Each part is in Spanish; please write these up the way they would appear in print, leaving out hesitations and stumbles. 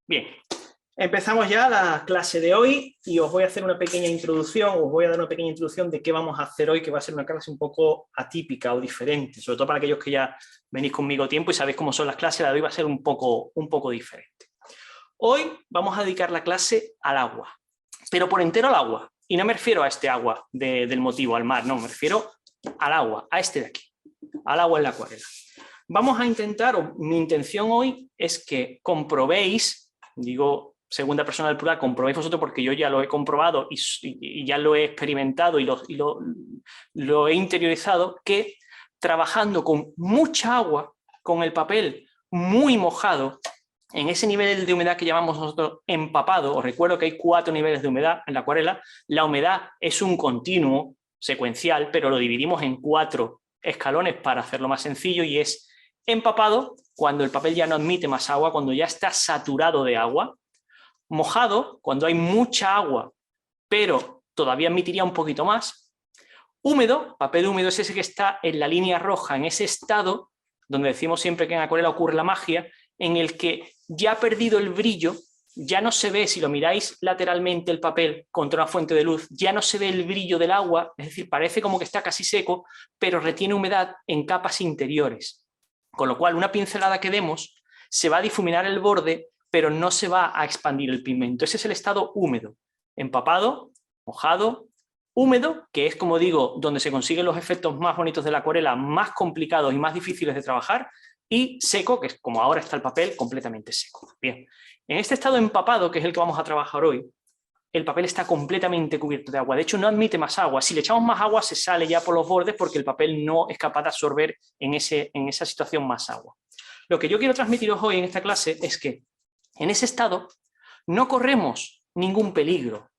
Bien, empezamos ya la clase de hoy y os voy a hacer una pequeña introducción, os voy a dar una pequeña introducción de qué vamos a hacer hoy, que va a ser una clase un poco atípica o diferente, sobre todo para aquellos que ya venís conmigo tiempo y sabéis cómo son las clases, la de hoy va a ser un poco diferente. Hoy vamos a dedicar la clase al agua, pero por entero al agua, y no me refiero a este agua del motivo, al mar, no, me refiero al agua, a este de aquí, al agua en la acuarela. Vamos a intentar, o mi intención hoy es que comprobéis, digo segunda persona del plural, comprobéis vosotros porque yo ya lo he comprobado y ya lo he experimentado y lo he interiorizado, que trabajando con mucha agua, con el papel muy mojado, en ese nivel de humedad que llamamos nosotros empapado, os recuerdo que hay 4 niveles de humedad en la acuarela, la humedad es un continuo secuencial, pero lo dividimos en 4 escalones para hacerlo más sencillo, y es empapado cuando el papel ya no admite más agua, cuando ya está saturado de agua; mojado cuando hay mucha agua pero todavía admitiría un poquito más; húmedo, papel húmedo es ese que está en la línea roja, en ese estado donde decimos siempre que en acuarela ocurre la magia, en el que ya ha perdido el brillo, ya no se ve, si lo miráis lateralmente el papel contra una fuente de luz, ya no se ve el brillo del agua, es decir, parece como que está casi seco, pero retiene humedad en capas interiores. Con lo cual, una pincelada que demos se va a difuminar el borde, pero no se va a expandir el pigmento. Ese es el estado húmedo. Empapado, mojado, húmedo, que es, como digo, donde se consiguen los efectos más bonitos de la acuarela, más complicados y más difíciles de trabajar; y seco, que es como ahora está el papel, completamente seco. Bien, en este estado empapado, que es el que vamos a trabajar hoy, el papel está completamente cubierto de agua. De hecho, no admite más agua. Si le echamos más agua, se sale ya por los bordes porque el papel no es capaz de absorber en esa situación más agua. Lo que yo quiero transmitiros hoy en esta clase es que en ese estado no corremos ningún peligro.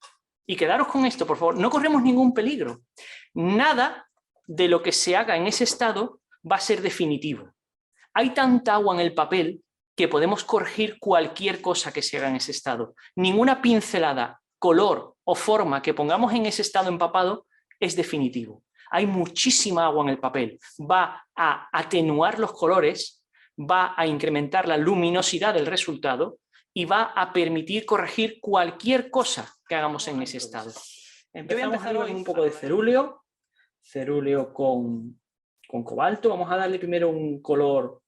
Y quedaros con esto, por favor, no corremos ningún peligro. Nada de lo que se haga en ese estado va a ser definitivo. Hay tanta agua en el papel que podemos corregir cualquier cosa que se haga en ese estado. Ninguna pincelada, color o forma que pongamos en ese estado empapado es definitivo. Hay muchísima agua en el papel. Va a atenuar los colores, va a incrementar la luminosidad del resultado y va a permitir corregir cualquier cosa que hagamos en ese estado. Yo voy a empezar hoy con un poco de cerúleo con cobalto. Vamos a darle primero un color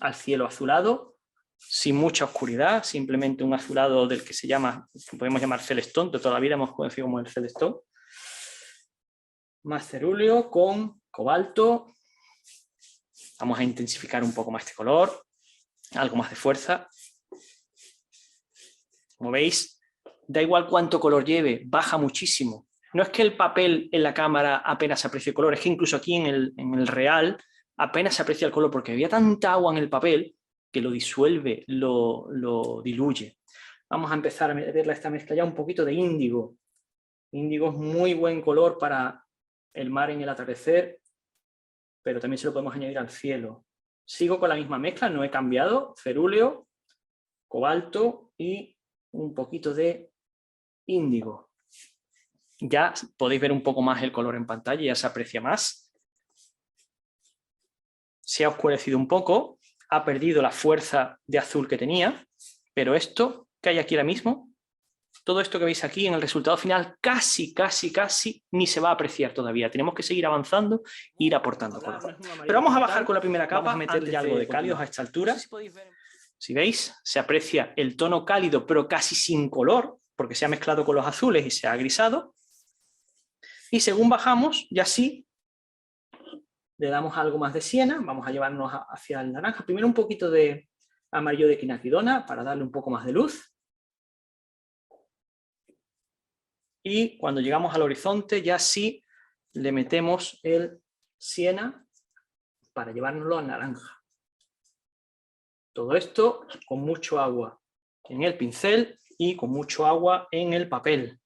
al cielo azulado, sin mucha oscuridad, simplemente un azulado del que se llama, podemos llamar celestón, de toda la vida hemos conocido como el celestón. Más cerúleo con cobalto. Vamos a intensificar un poco más este color, algo más de fuerza. Como veis, da igual cuánto color lleve, baja muchísimo. No es que el papel en la cámara apenas se aprecie el color, es que incluso aquí en el real apenas se aprecia el color porque había tanta agua en el papel que lo disuelve, lo diluye. Vamos a empezar a meterle a esta mezcla ya un poquito de índigo. Índigo es muy buen color para el mar en el atardecer, pero también se lo podemos añadir al cielo. Sigo con la misma mezcla, no he cambiado: cerúleo, cobalto y un poquito de índigo. Ya podéis ver un poco más el color en pantalla, ya se aprecia más. Se ha oscurecido un poco, ha perdido la fuerza de azul que tenía, pero esto que hay aquí ahora mismo, todo esto que veis aquí en el resultado final, casi ni se va a apreciar todavía. Tenemos que seguir avanzando e ir aportando color. Pero vamos a bajar con la primera capa, vamos a meter ya algo de cálidos a esta altura. Si veis, se aprecia el tono cálido, pero casi sin color, porque se ha mezclado con los azules y se ha grisado. Y según bajamos, ya sí, le damos algo más de siena, vamos a llevarnos hacia el naranja. Primero un poquito de amarillo de quinacridona para darle un poco más de luz. Y cuando llegamos al horizonte, ya sí le metemos el siena para llevárnoslo al naranja. Todo esto con mucho agua en el pincel y con mucho agua en el papel.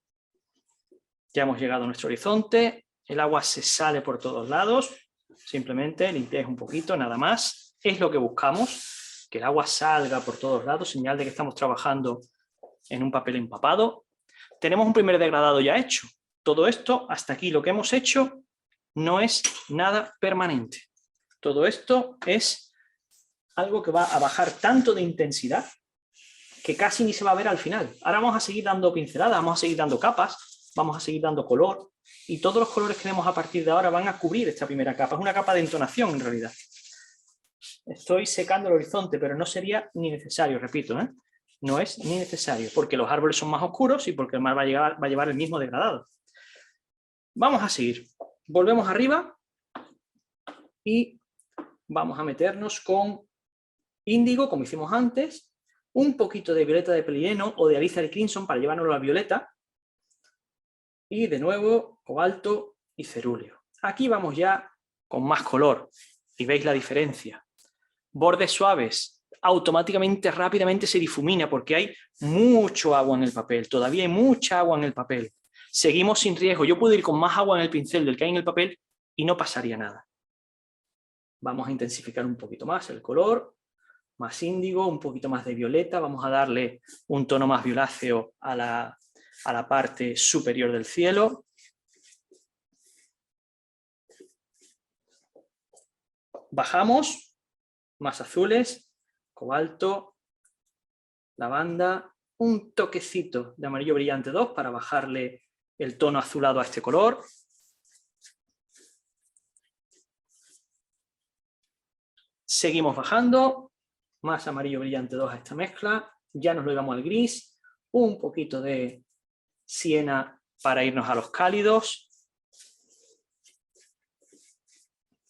Ya hemos llegado a nuestro horizonte, el agua se sale por todos lados, simplemente limpiáis un poquito, nada más. Es lo que buscamos, que el agua salga por todos lados, señal de que estamos trabajando en un papel empapado. Tenemos un primer degradado ya hecho. Todo esto, hasta aquí lo que hemos hecho, no es nada permanente. Todo esto es algo que va a bajar tanto de intensidad que casi ni se va a ver al final. Ahora vamos a seguir dando pinceladas, vamos a seguir dando capas, vamos a seguir dando color, y todos los colores que demos a partir de ahora van a cubrir esta primera capa. Es una capa de entonación en realidad. Estoy secando el horizonte, pero no sería ni necesario, repito, ¿eh? No es ni necesario, porque los árboles son más oscuros y porque el mar va a llevar el mismo degradado. Vamos a seguir. Volvemos arriba y vamos a meternos con índigo, como hicimos antes, un poquito de violeta de perileno o de alizarin crimson para llevárnoslo a violeta, y de nuevo cobalto y cerúleo. Aquí vamos ya con más color y veis la diferencia. Bordes suaves, automáticamente, rápidamente se difumina porque hay mucho agua en el papel, todavía hay mucha agua en el papel. Seguimos sin riesgo, yo puedo ir con más agua en el pincel del que hay en el papel y no pasaría nada. Vamos a intensificar un poquito más el color, más índigo, un poquito más de violeta, vamos a darle un tono más violáceo a la parte superior del cielo. Bajamos, más azules, cobalto, lavanda, un toquecito de amarillo brillante 2 para bajarle el tono azulado a este color. Seguimos bajando, más amarillo brillante 2 a esta mezcla, ya nos lo llevamos al gris, un poquito de siena para irnos a los cálidos.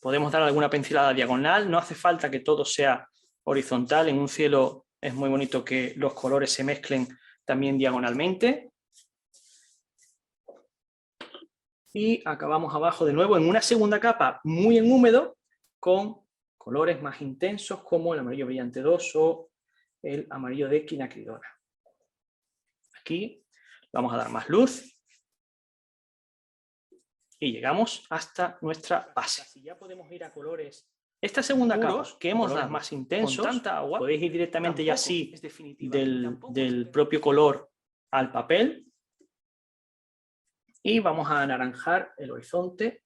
Podemos dar alguna pincelada diagonal, no hace falta que todo sea horizontal, en un cielo es muy bonito que los colores se mezclen también diagonalmente. Y acabamos abajo de nuevo en una segunda capa muy en húmedo con colores más intensos como el amarillo brillante 2 o el amarillo de quinacridona. Aquí vamos a dar más luz y llegamos hasta nuestra base. Si ya podemos ir a colores, esta segunda capa que hemos dado más intensos, con tanta agua, podéis ir directamente ya así del propio color al papel. Y vamos a anaranjar el horizonte.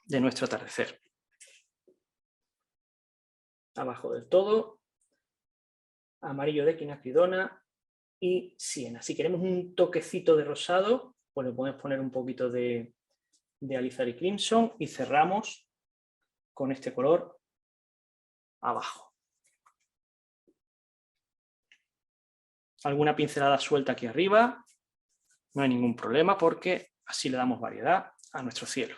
De nuestro atardecer. Abajo del todo, amarillo de quinacridona y siena. Si queremos un toquecito de rosado, pues le podemos poner un poquito de alizarin crimson y cerramos con este color abajo. Alguna pincelada suelta aquí arriba, no hay ningún problema porque así le damos variedad a nuestro cielo.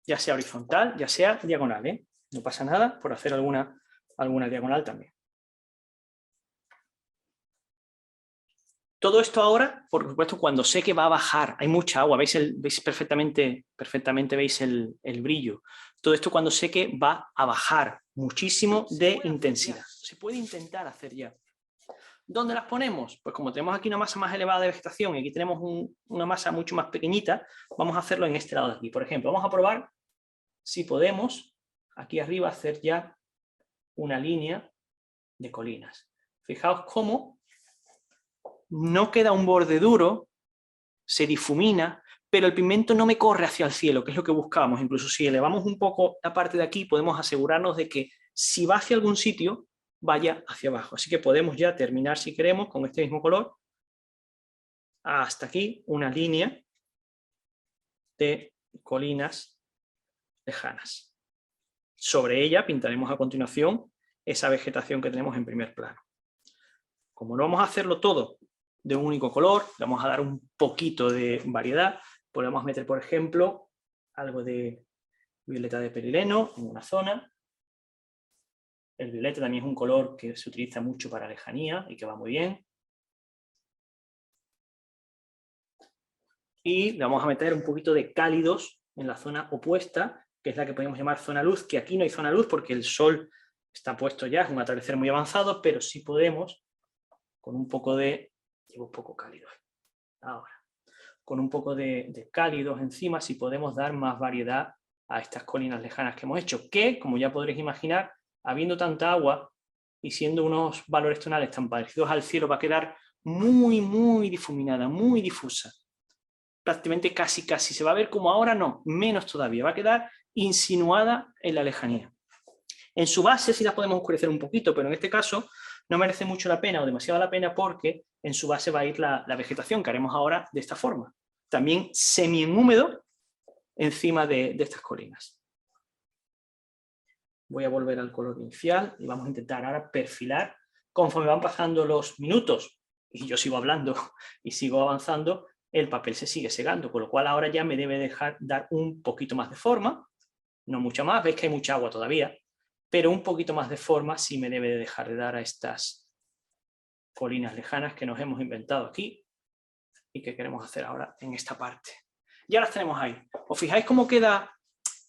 Ya sea horizontal, ya sea diagonal, ¿eh? No pasa nada por hacer alguna diagonal también. Todo esto ahora, por supuesto, cuando sé que va a bajar, hay mucha agua, veis perfectamente veis el brillo. Todo esto cuando sé que va a bajar muchísimo de intensidad. Se puede intentar hacer ya. ¿Dónde las ponemos? Pues como tenemos aquí una masa más elevada de vegetación y aquí tenemos una masa mucho más pequeñita, vamos a hacerlo en este lado de aquí. Por ejemplo, vamos a probar si podemos aquí arriba hacer ya una línea de colinas. Fijaos cómo no queda un borde duro, se difumina, pero el pigmento no me corre hacia el cielo, que es lo que buscamos. Incluso si elevamos un poco la parte de aquí, podemos asegurarnos de que si va hacia algún sitio, vaya hacia abajo. Así que podemos ya terminar, si queremos, con este mismo color, hasta aquí, una línea de colinas lejanas. Sobre ella pintaremos a continuación esa vegetación que tenemos en primer plano. Como no vamos a hacerlo todo de un único color, le vamos a dar un poquito de variedad, podemos meter, por ejemplo, algo de violeta de perileno en una zona. El violeta también es un color que se utiliza mucho para lejanía y que va muy bien. Y le vamos a meter un poquito de cálidos en la zona opuesta, que es la que podemos llamar zona luz, que aquí no hay zona luz porque el sol está puesto ya, es un atardecer muy avanzado, pero sí podemos, con un poco de... Llevo un poco cálido ahora. Con un poco de cálidos encima, sí podemos dar más variedad a estas colinas lejanas que hemos hecho, que, como ya podréis imaginar, habiendo tanta agua y siendo unos valores tonales tan parecidos al cielo, va a quedar muy, muy difuminada, muy difusa. prácticamente casi, se va a ver como ahora, no, menos todavía, va a quedar insinuada en la lejanía. En su base sí la podemos oscurecer un poquito, pero en este caso no merece mucho la pena o demasiado la pena porque en su base va a ir la vegetación que haremos ahora de esta forma. También semi-húmedo encima de estas colinas. Voy a volver al color inicial y vamos a intentar ahora perfilar. Conforme van pasando los minutos y yo sigo hablando y sigo avanzando, el papel se sigue segando, con lo cual ahora ya me debe dejar dar un poquito más de forma, no mucha más, veis que hay mucha agua todavía, pero un poquito más de forma sí me debe de dejar de dar a estas colinas lejanas que nos hemos inventado aquí y que queremos hacer ahora en esta parte. Ya las tenemos ahí. ¿Os fijáis cómo queda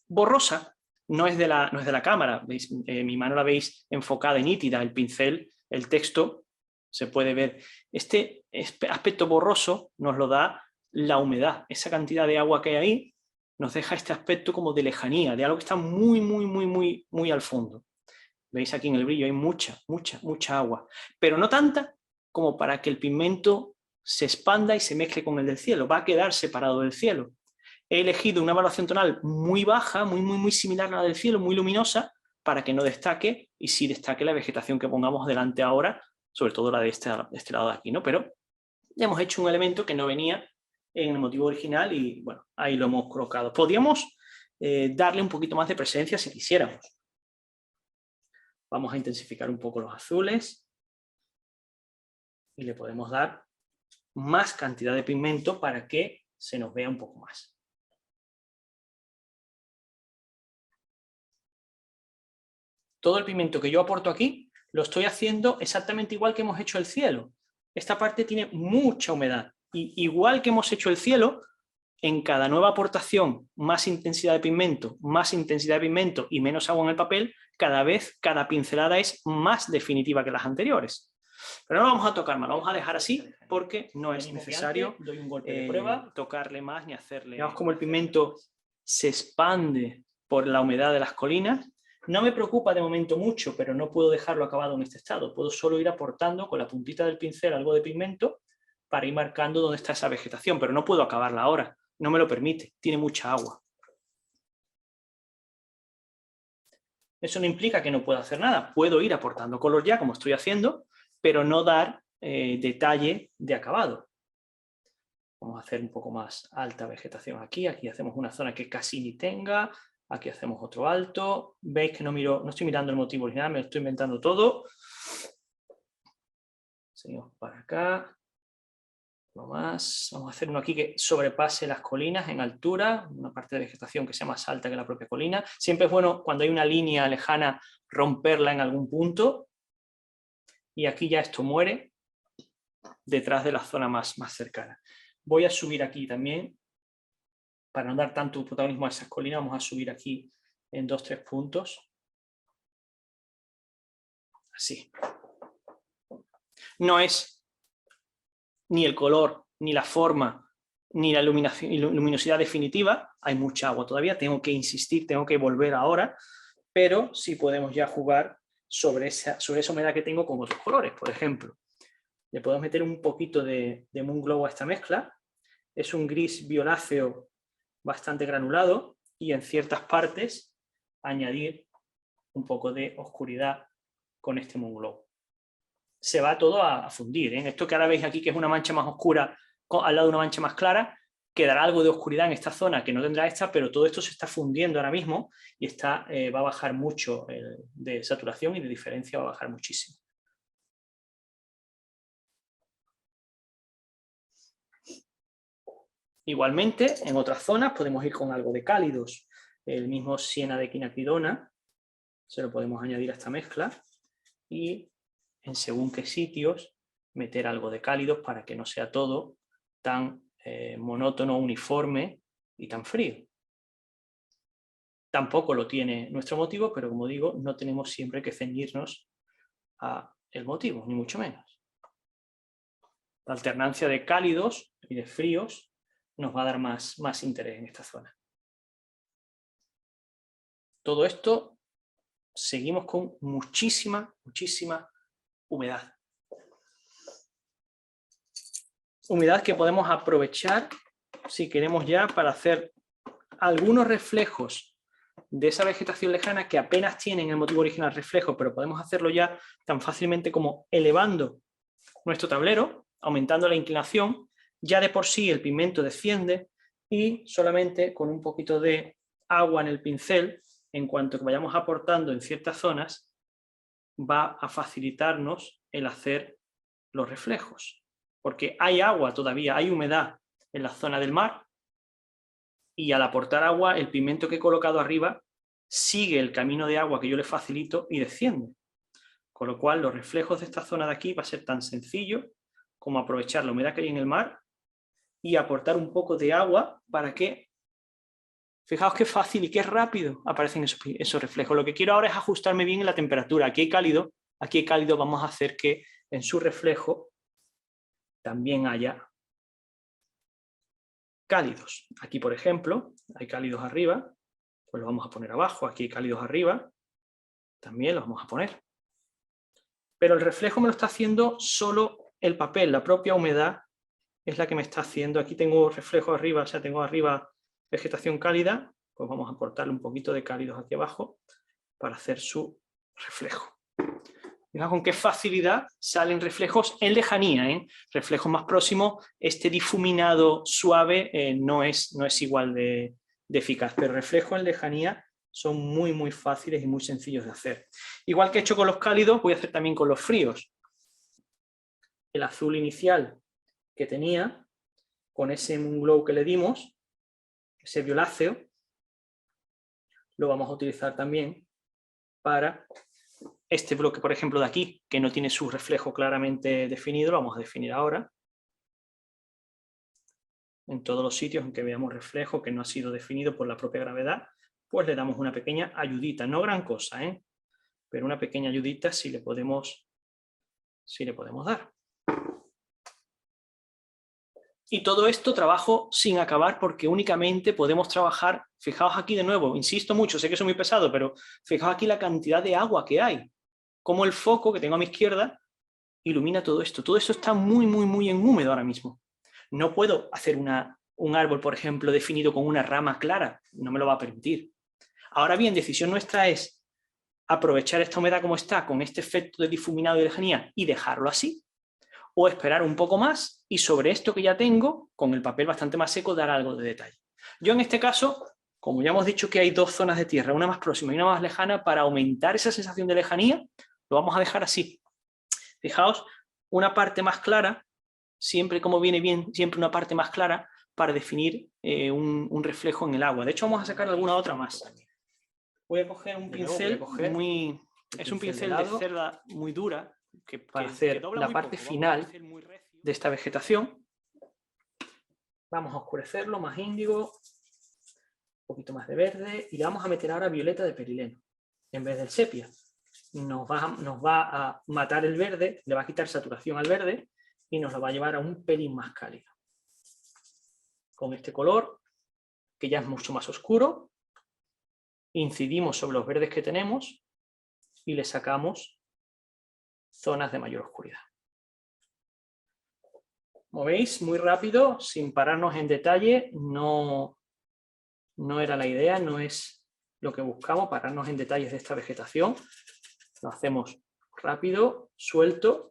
borrosa? No es de la cámara, ¿veis? Mi mano la veis enfocada y nítida, el pincel, el texto, se puede ver. Este aspecto borroso nos lo da la humedad, esa cantidad de agua que hay ahí nos deja este aspecto como de lejanía, de algo que está muy, muy, muy, muy, muy al fondo. Veis aquí en el brillo hay mucha, mucha, mucha agua, pero no tanta como para que el pigmento se expanda y se mezcle con el del cielo, va a quedar separado del cielo. He elegido una evaluación tonal muy baja, muy, muy, muy similar a la del cielo, muy luminosa, para que no destaque y sí destaque la vegetación que pongamos delante ahora, sobre todo la de este lado de aquí, ¿no? Pero ya hemos hecho un elemento que no venía en el motivo original y bueno, ahí lo hemos colocado. Podríamos darle un poquito más de presencia si quisiéramos. Vamos a intensificar un poco los azules y le podemos dar más cantidad de pigmento para que se nos vea un poco más. Todo el pigmento que yo aporto aquí lo estoy haciendo exactamente igual que hemos hecho el cielo. Esta parte tiene mucha humedad. Y igual que hemos hecho el cielo, en cada nueva aportación, más intensidad de pigmento y menos agua en el papel, cada vez, cada pincelada es más definitiva que las anteriores. Pero no lo vamos a tocar más, lo vamos a dejar así porque no es necesario doy un golpe de prueba, tocarle más ni hacerle... Veamos cómo el pigmento se expande por la humedad de las colinas. No me preocupa de momento mucho, pero no puedo dejarlo acabado en este estado. Puedo solo ir aportando con la puntita del pincel algo de pigmento para ir marcando dónde está esa vegetación, pero no puedo acabarla ahora. No me lo permite, tiene mucha agua. Eso no implica que no pueda hacer nada. Puedo ir aportando color ya, como estoy haciendo, pero no dar detalle de acabado. Vamos a hacer un poco más alta vegetación aquí. Aquí hacemos una zona que casi ni tenga. Aquí hacemos otro alto. Veis que no estoy mirando el motivo original, me lo estoy inventando todo. Seguimos para acá. Uno más. Vamos a hacer uno aquí que sobrepase las colinas en altura, una parte de vegetación que sea más alta que la propia colina. Siempre es bueno cuando hay una línea lejana romperla en algún punto. Y aquí ya esto muere detrás de la zona más cercana. Voy a subir aquí también, para no dar tanto protagonismo a esas colinas, vamos a subir aquí en 2-3 puntos. Así. No es ni el color, ni la forma, ni la luminosidad definitiva. Hay mucha agua todavía, tengo que insistir, tengo que volver ahora, pero sí podemos ya jugar sobre esa humedad que tengo con otros colores. Por ejemplo, le podemos meter un poquito de Moon Glow a esta mezcla. Es un gris violáceo bastante granulado y en ciertas partes añadir un poco de oscuridad con este Moon Glow. Se va todo a fundir, ¿eh? Esto que ahora veis aquí, que es una mancha más oscura al lado de una mancha más clara, quedará algo de oscuridad en esta zona que no tendrá esta, pero todo esto se está fundiendo ahora mismo y va a bajar mucho de saturación y de diferencia va a bajar muchísimo. Igualmente, en otras zonas podemos ir con algo de cálidos. El mismo siena de quinacridona se lo podemos añadir a esta mezcla y en según qué sitios meter algo de cálidos para que no sea todo tan monótono, uniforme y tan frío. Tampoco lo tiene nuestro motivo, pero como digo, no tenemos siempre que ceñirnos al motivo, ni mucho menos. La alternancia de cálidos y de fríos nos va a dar más interés en esta zona. Todo esto seguimos con muchísima humedad. Humedad que podemos aprovechar si queremos ya, para hacer algunos reflejos de esa vegetación lejana que apenas tienen el motivo original reflejo, pero podemos hacerlo ya tan fácilmente como elevando nuestro tablero, aumentando la inclinación. Ya de por sí el pigmento desciende y solamente con un poquito de agua en el pincel, en cuanto que vayamos aportando en ciertas zonas, va a facilitarnos el hacer los reflejos. Porque hay agua todavía, hay humedad en la zona del mar, y al aportar agua, el pigmento que he colocado arriba sigue el camino de agua que yo le facilito y desciende. Con lo cual, los reflejos de esta zona de aquí va a ser tan sencillo como aprovechar la humedad que hay en el mar y aportar un poco de agua para que, fijaos qué fácil y qué rápido aparecen esos reflejos. Lo que quiero ahora es ajustarme bien en la temperatura. Aquí hay cálido, vamos a hacer que en su reflejo también haya cálidos. Aquí, por ejemplo, hay cálidos arriba, pues lo vamos a poner abajo. Aquí hay cálidos arriba, también los vamos a poner. Pero el reflejo me lo está haciendo solo el papel, la propia humedad es la que me está haciendo. Aquí tengo reflejo arriba, o sea, tengo arriba vegetación cálida, pues vamos a aportarle un poquito de cálidos aquí abajo para hacer su reflejo. Fijaos con qué facilidad salen reflejos en lejanía, ¿eh? Reflejos más próximos, este difuminado suave no es igual de eficaz, pero reflejos en lejanía son muy fáciles y muy sencillos de hacer. Igual que he hecho con los cálidos, voy a hacer también con los fríos. El azul inicial que tenía, con ese moon glow que le dimos, ese violáceo, lo vamos a utilizar también para este bloque, por ejemplo, de aquí, que no tiene su reflejo claramente definido, lo vamos a definir ahora. En todos los sitios en que veamos reflejo que no ha sido definido por la propia gravedad, pues le damos una pequeña ayudita, no gran cosa, pero una pequeña ayudita sí le podemos dar. Y todo esto trabajo sin acabar porque únicamente podemos trabajar, fijaos aquí de nuevo, insisto mucho, sé que soy muy pesado, pero fijaos aquí la cantidad de agua que hay, como el foco que tengo a mi izquierda ilumina todo esto está muy en húmedo ahora mismo. No puedo hacer un árbol, por ejemplo, definido con una rama clara, no me lo va a permitir. Ahora bien, decisión nuestra es aprovechar esta humedad como está, con este efecto de difuminado y lejanía, y dejarlo así, o esperar un poco más y sobre esto que ya tengo, con el papel bastante más seco, dar algo de detalle. Yo en este caso, como ya hemos dicho que hay dos zonas de tierra, una más próxima y una más lejana, para aumentar esa sensación de lejanía, lo vamos a dejar así. Fijaos, una parte más clara, siempre como viene bien, siempre una parte más clara para definir un reflejo en el agua. De hecho, vamos a sacar alguna otra más. Voy a coger un pincel es un pincel de cerda muy dura, para hacer la parte final de esta vegetación. Vamos a oscurecerlo, más índigo, un poquito más de verde, y le vamos a meter ahora violeta de perileno, en vez del sepia. Nos va a matar el verde, le va a quitar saturación al verde, y nos lo va a llevar a un pelín más cálido. Con este color, que ya es mucho más oscuro, incidimos sobre los verdes que tenemos, y le sacamos zonas de mayor oscuridad. Como veis, muy rápido, sin pararnos en detalle, no era la idea, no es lo que buscamos, pararnos en detalles de esta vegetación. Lo hacemos rápido, suelto.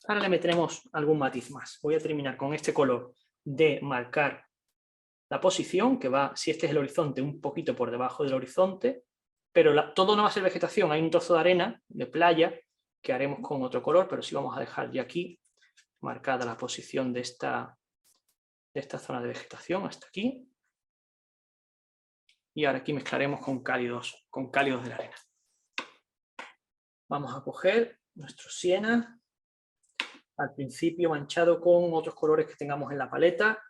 Ahora le meteremos algún matiz más. Voy a terminar con este color de marcar la posición, que va, si este es el horizonte, un poquito por debajo del horizonte, pero todo no va a ser vegetación, hay un trozo de arena, de playa, que haremos con otro color, pero sí vamos a dejar ya aquí marcada la posición de esta zona de vegetación, hasta aquí. Y ahora aquí mezclaremos con cálidos de la arena. Vamos a coger nuestro siena, al principio manchado con otros colores que tengamos en la paleta.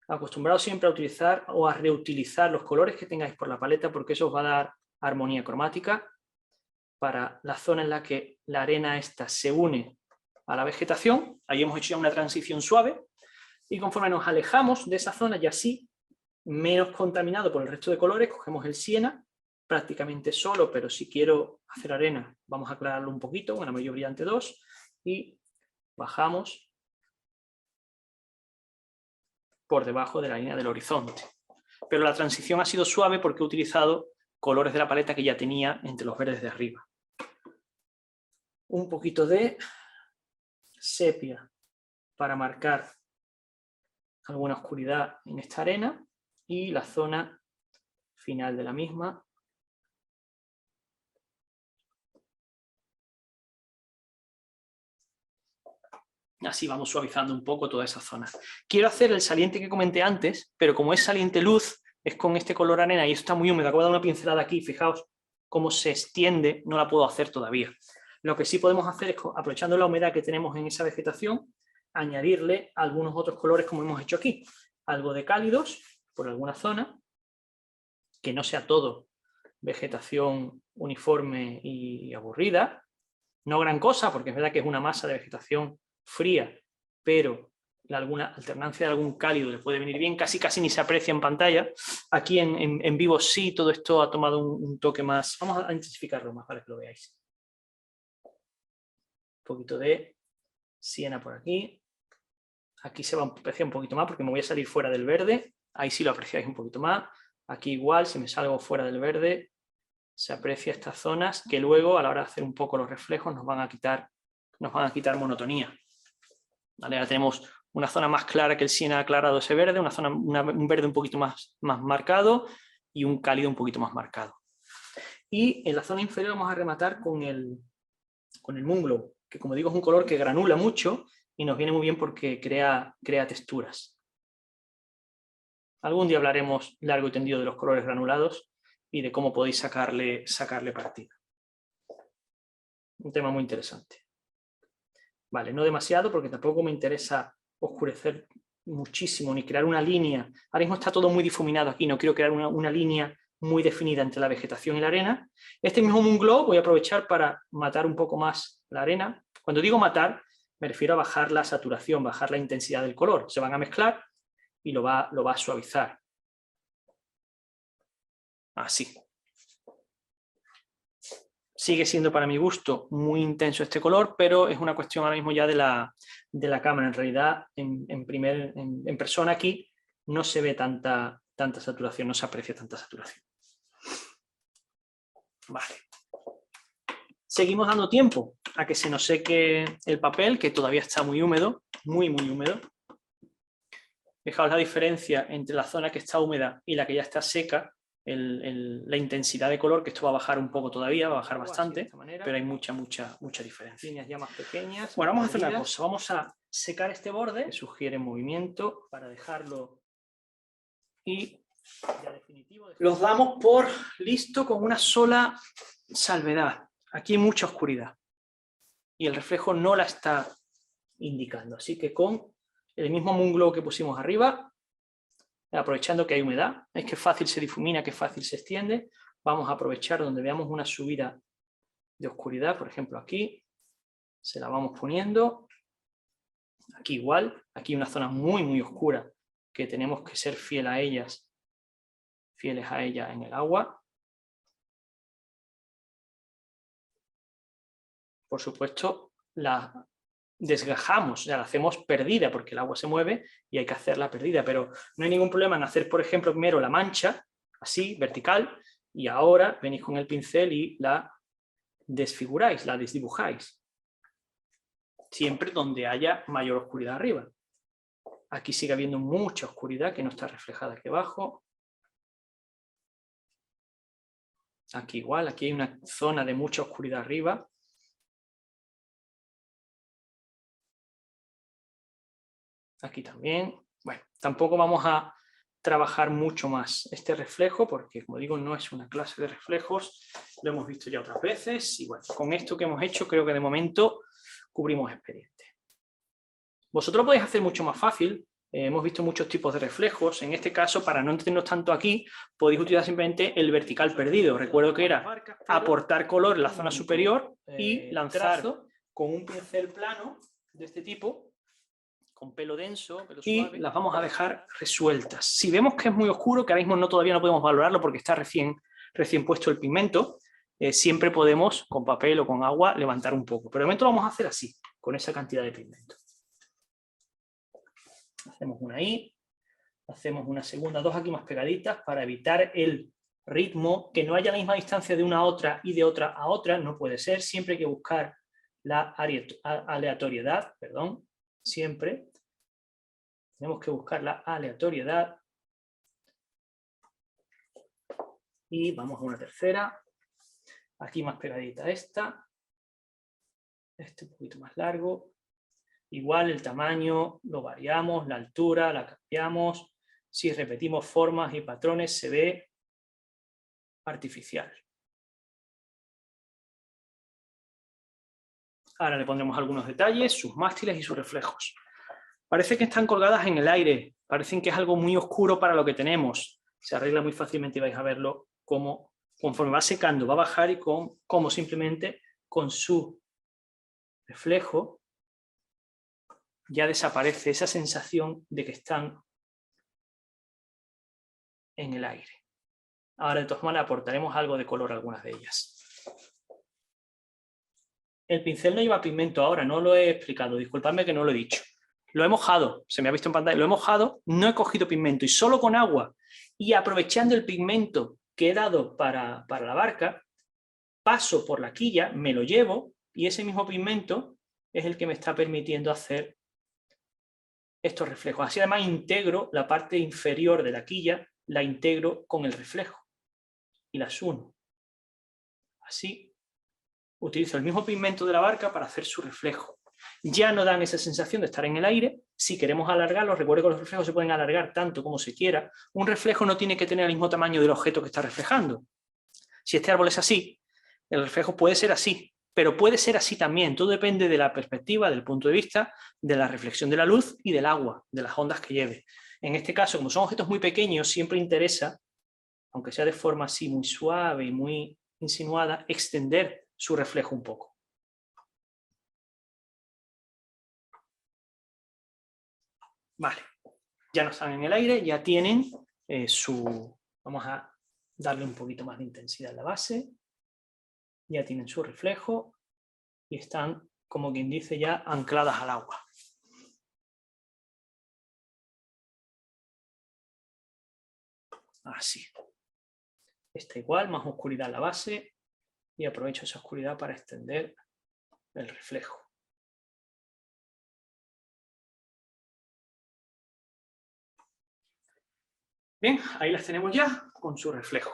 Acostumbrados siempre a utilizar o a reutilizar los colores que tengáis por la paleta, porque eso os va a dar armonía cromática para la zona en la que la arena esta se une a la vegetación. Ahí hemos hecho ya una transición suave, y conforme nos alejamos de esa zona, ya sí, menos contaminado por el resto de colores, cogemos el siena, prácticamente solo, pero si quiero hacer arena, vamos a aclararlo un poquito, con amarillo brillante 2, y bajamos por debajo de la línea del horizonte. Pero la transición ha sido suave porque he utilizado colores de la paleta que ya tenía entre los verdes de arriba. Un poquito de sepia para marcar alguna oscuridad en esta arena y la zona final de la misma. Así vamos suavizando un poco toda esa zona. Quiero hacer el saliente que comenté antes, pero como es saliente luz, es con este color arena y está muy húmedo. Acabo de dar una pincelada aquí, fijaos cómo se extiende, no la puedo hacer todavía. Lo que sí podemos hacer es, aprovechando la humedad que tenemos en esa vegetación, añadirle algunos otros colores como hemos hecho aquí. Algo de cálidos por alguna zona, que no sea todo vegetación uniforme y aburrida. No gran cosa, porque es verdad que es una masa de vegetación fría, pero alguna alternancia de algún cálido le puede venir bien, casi ni se aprecia en pantalla. Aquí en vivo sí, todo esto ha tomado un toque más. Vamos a intensificarlo más para que lo veáis. Un poquito de siena por aquí. Aquí se va a apreciar un poquito más porque me voy a salir fuera del verde. Ahí sí lo apreciáis un poquito más. Aquí igual, si me salgo fuera del verde, se aprecia estas zonas que luego, a la hora de hacer un poco los reflejos, nos van a quitar monotonía. ¿Vale? Ahora tenemos una zona más clara que el siena aclarado ese verde, un verde un poquito más marcado y un cálido un poquito más marcado. Y en la zona inferior vamos a rematar con el Moon Glow, que como digo es un color que granula mucho y nos viene muy bien porque crea texturas. Algún día hablaremos largo y tendido de los colores granulados y de cómo podéis sacarle partido. Un tema muy interesante. Vale, no demasiado porque tampoco me interesa oscurecer muchísimo ni crear una línea. Ahora mismo está todo muy difuminado aquí, no quiero crear una línea muy definida entre la vegetación y la arena. Este mismo Moon Glow voy a aprovechar para matar un poco más la arena. Cuando digo matar, me refiero a bajar la saturación, bajar la intensidad del color. Se van a mezclar y lo va a suavizar. Así. Sigue siendo para mi gusto muy intenso este color, pero es una cuestión ahora mismo ya de la cámara. En realidad, en persona aquí no se ve tanta saturación, no se aprecia tanta saturación. Vale. Seguimos dando tiempo a que se nos seque el papel, que todavía está muy húmedo, muy húmedo. Fijaos la diferencia entre la zona que está húmeda y la que ya está seca, la intensidad de color, que esto va a bajar un poco todavía, va a bajar bastante, pero hay mucha diferencia. Líneas ya más pequeñas. Bueno, vamos a hacer una cosa, vamos a secar este borde, que sugiere movimiento, para dejarlo y ya definitivo. Los damos por listo con una sola salvedad. Aquí hay mucha oscuridad y el reflejo no la está indicando, así que con el mismo Moon Glow que pusimos arriba, aprovechando que hay humedad, es que fácil se difumina, que fácil se extiende, vamos a aprovechar donde veamos una subida de oscuridad, por ejemplo aquí, se la vamos poniendo, aquí igual, aquí una zona muy oscura, que tenemos que ser fieles a ellas en el agua. Por supuesto, la desgajamos, ya la hacemos perdida porque el agua se mueve y hay que hacerla perdida, pero no hay ningún problema en hacer, por ejemplo, primero la mancha, así, vertical, y ahora venís con el pincel y la desfiguráis, la desdibujáis. Siempre donde haya mayor oscuridad arriba. Aquí sigue habiendo mucha oscuridad que no está reflejada aquí abajo. Aquí igual, aquí hay una zona de mucha oscuridad arriba. Aquí también. Bueno, tampoco vamos a trabajar mucho más este reflejo porque, como digo, no es una clase de reflejos, lo hemos visto ya otras veces y bueno, con esto que hemos hecho creo que de momento cubrimos expediente. Vosotros podéis hacer mucho más fácil, hemos visto muchos tipos de reflejos, en este caso para no entretenernos tanto aquí, podéis utilizar simplemente el vertical perdido. Recuerdo que era aportar color en la zona superior y lanzar con un pincel plano de este tipo, con pelo denso, pelo suave, y las vamos a dejar resueltas. Si vemos que es muy oscuro, que ahora mismo todavía no podemos valorarlo porque está recién recién puesto el pigmento, siempre podemos, con papel o con agua, levantar un poco. Pero de momento lo vamos a hacer así, con esa cantidad de pigmento. Hacemos una ahí, hacemos una segunda, 2 aquí más pegaditas para evitar el ritmo, que no haya la misma distancia de una a otra y de otra a otra, no puede ser, siempre hay que buscar la aleatoriedad, perdón, siempre tenemos que buscar la aleatoriedad. Y vamos a una tercera, aquí más pegadita esta, este un poquito más largo, igual el tamaño lo variamos, la altura la cambiamos, si repetimos formas y patrones se ve artificial. Ahora le pondremos algunos detalles, sus mástiles y sus reflejos. Parece que están colgadas en el aire, parecen que es algo muy oscuro para lo que tenemos. Se arregla muy fácilmente y vais a verlo cómo conforme va secando va a bajar y cómo simplemente con su reflejo ya desaparece esa sensación de que están en el aire. Ahora de todas maneras aportaremos algo de color a algunas de ellas. El pincel no lleva pigmento ahora, no lo he explicado, disculpadme que no lo he dicho. Lo he mojado, se me ha visto en pantalla, lo he mojado, no he cogido pigmento y solo con agua y aprovechando el pigmento que he dado para la barca, paso por la quilla, me lo llevo y ese mismo pigmento es el que me está permitiendo hacer estos reflejos. Así además integro la parte inferior de la quilla, la integro con el reflejo y las uno. Así utilizo el mismo pigmento de la barca para hacer su reflejo. Ya no dan esa sensación de estar en el aire. Si queremos alargarlos, recuerden que los reflejos se pueden alargar tanto como se quiera. Un reflejo no tiene que tener el mismo tamaño del objeto que está reflejando. Si este árbol es así, el reflejo puede ser así, pero puede ser así también. Todo depende de la perspectiva, del punto de vista, de la reflexión de la luz y del agua, de las ondas que lleve. En este caso, como son objetos muy pequeños, siempre interesa, aunque sea de forma así muy suave y muy insinuada, extender su reflejo un poco. Vale, ya no están en el aire, ya tienen su... Vamos a darle un poquito más de intensidad a la base. Ya tienen su reflejo y están, como quien dice, ya ancladas al agua. Así. Está igual, más oscuridad en la base y aprovecho esa oscuridad para extender el reflejo. Bien, ahí las tenemos ya con su reflejo.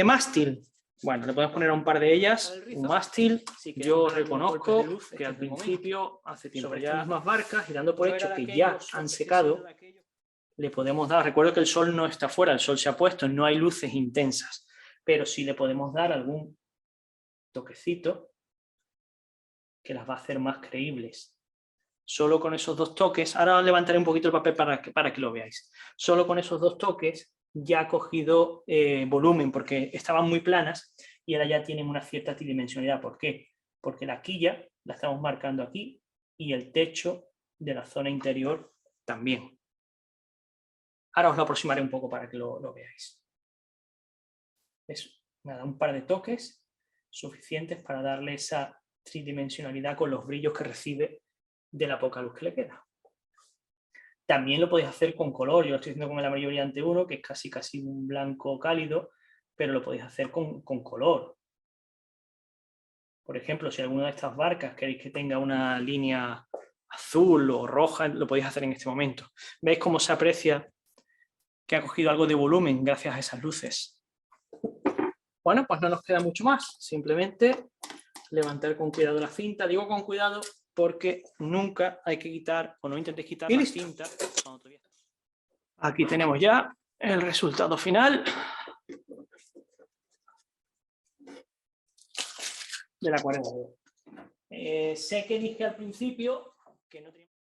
Mástil. Bueno, le podemos poner a un par de ellas un mástil. Yo reconozco que al principio, hace tiempo ya, las mismas barcas, y dando por hecho que ya han secado, le podemos dar, recuerdo que el sol no está fuera, el sol se ha puesto, no hay luces intensas, pero sí le podemos dar algún toquecito que las va a hacer más creíbles. Solo con esos dos toques, ahora levantaré un poquito el papel para que lo veáis, solo con esos dos toques ya ha cogido volumen, porque estaban muy planas y ahora ya tienen una cierta tridimensionalidad. ¿Por qué? Porque la quilla la estamos marcando aquí y el techo de la zona interior también. Ahora os lo aproximaré un poco para que lo veáis. Eso, nada, un par de toques suficientes para darle esa tridimensionalidad con los brillos que recibe de la poca luz que le queda. También lo podéis hacer con color, yo lo estoy haciendo con el amarillo brillante 1, que es casi un blanco cálido, pero lo podéis hacer con color. Por ejemplo, si alguna de estas barcas queréis que tenga una línea azul o roja, lo podéis hacer en este momento. ¿Veis cómo se aprecia que ha cogido algo de volumen gracias a esas luces? Bueno, pues no nos queda mucho más, simplemente levantar con cuidado la cinta. Digo con cuidado porque nunca hay que quitar, o no intentéis quitar la cinta. Aquí tenemos ya el resultado final de la acuarela. Sé que dije al principio que no tenía...